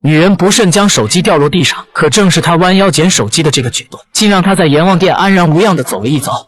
女人不慎将手机掉落地上，可正是她弯腰捡手机的这个举动，竟让她在阎王殿安然无恙地走了一遭。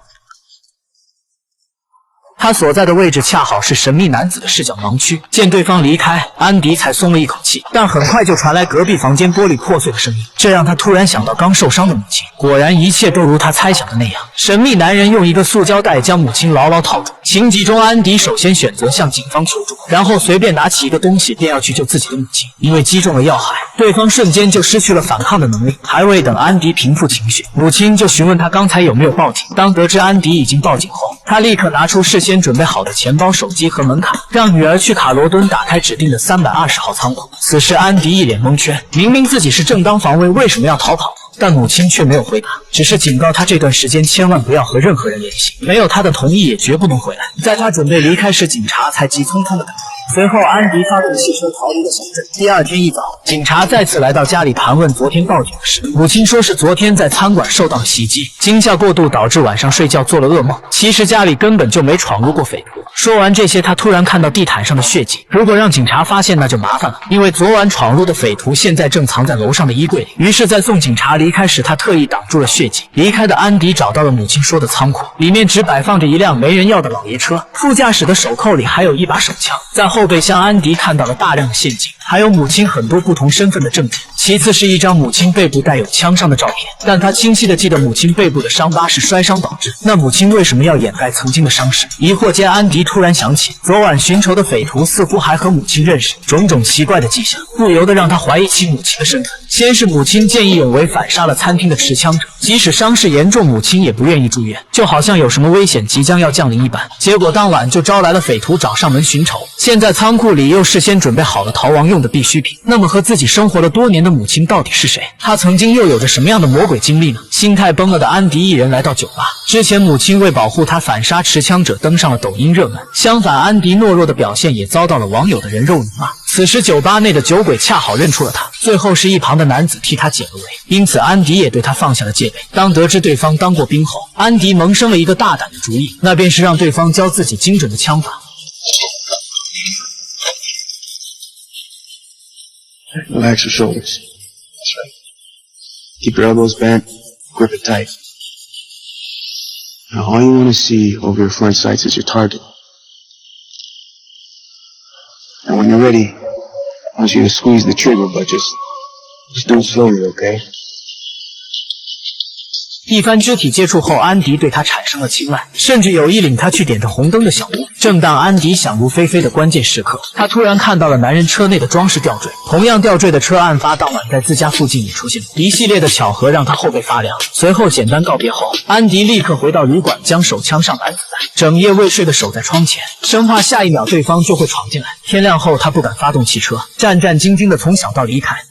他所在的位置恰好是神秘男子的视角盲区，见对方离开，安迪才松了一口气，但很快就传来隔壁房间玻璃破碎的声音，这让他突然想到刚受伤的母亲。果然一切都如他猜想的那样，神秘男人用一个塑胶袋将母亲牢牢套住。情急中，安迪首先选择向警方求助，然后随便拿起一个东西便要去救自己的母亲。因为击中了要害，对方瞬间就失去了反抗的能力。还未等安迪平复情绪，母亲就询问他刚才有没有报警。当得知安迪已经报警后，他立刻拿出事先准备好的钱包、手机和门卡，让女儿去卡罗敦打开指定的320号仓库。此时安迪一脸蒙圈，明明自己是正当防卫，为什么要逃跑？但母亲却没有回答，只是警告他这段时间千万不要和任何人联系，没有他的同意也绝不能回来。在他准备离开时，警察才急匆匆的赶到。随后，安迪发动汽车逃离了小镇。第二天一早，警察再次来到家里盘问昨天报警的事。母亲说是昨天在餐馆受到了袭击，惊吓过度导致晚上睡觉做了噩梦。其实家里根本就没闯入过匪徒。说完这些，他突然看到地毯上的血迹，如果让警察发现那就麻烦了，因为昨晚闯入的匪徒现在正藏在楼上的衣柜里。于是，在送警察离开时，他特意挡住了血迹。离开的安迪找到了母亲说的仓库，里面只摆放着一辆没人要的老爷车，副驾驶的手扣里还有一把手枪。在后备箱，安迪看到了大量的现金，还有母亲很多不同身份的证件。其次是一张母亲背部带有枪伤的照片，但他清晰地记得母亲背部的伤疤是摔伤导致。那母亲为什么要掩盖曾经的伤势？疑惑间，安迪突然想起昨晚寻仇的匪徒似乎还和母亲认识，种种奇怪的迹象不由得让他怀疑起母亲的身份。先是母亲见义勇为反杀了餐厅的持枪者，即使伤势严重，母亲也不愿意住院，就好像有什么危险即将要降临一般。结果当晚就招来了匪徒找上门寻仇，现在仓库里又事先准备好了逃亡用的必需品。那么和自己生活了多年的母亲到底是谁？她曾经又有着什么样的魔鬼经历呢？心态崩了的安迪一人来到酒吧。之前母亲为保护他反杀持枪者登上了抖音热门，相反安迪懦弱的表现也遭到了网友的人肉辱骂。此时酒吧内的酒鬼恰好认出了他，最后是一旁的男子替他解了围，因此安迪也对他放下了戒备。当得知对方当过兵后，安迪萌生了一个大胆的主意，那便是让对方教自己精准的枪法。Relax your shoulders. That's right. Keep your elbows bent, grip it tight. Now all you want to see over your front sights is your target. And when you're ready, I want you to squeeze the trigger, but just do it slowly, okay?一番肢体接触后，安迪对他产生了青睐，甚至有意领他去点着红灯的小屋。正当安迪想入非非的关键时刻，他突然看到了男人车内的装饰吊坠。同样吊坠的车，案发当晚在自家附近也出现。一系列的巧合让他后背发凉。随后简单告别后，安迪立刻回到旅馆，将手枪上满子弹，整夜未睡的守在窗前，生怕下一秒对方就会闯进来。天亮后，他不敢发动汽车，战战兢兢地从小道离开。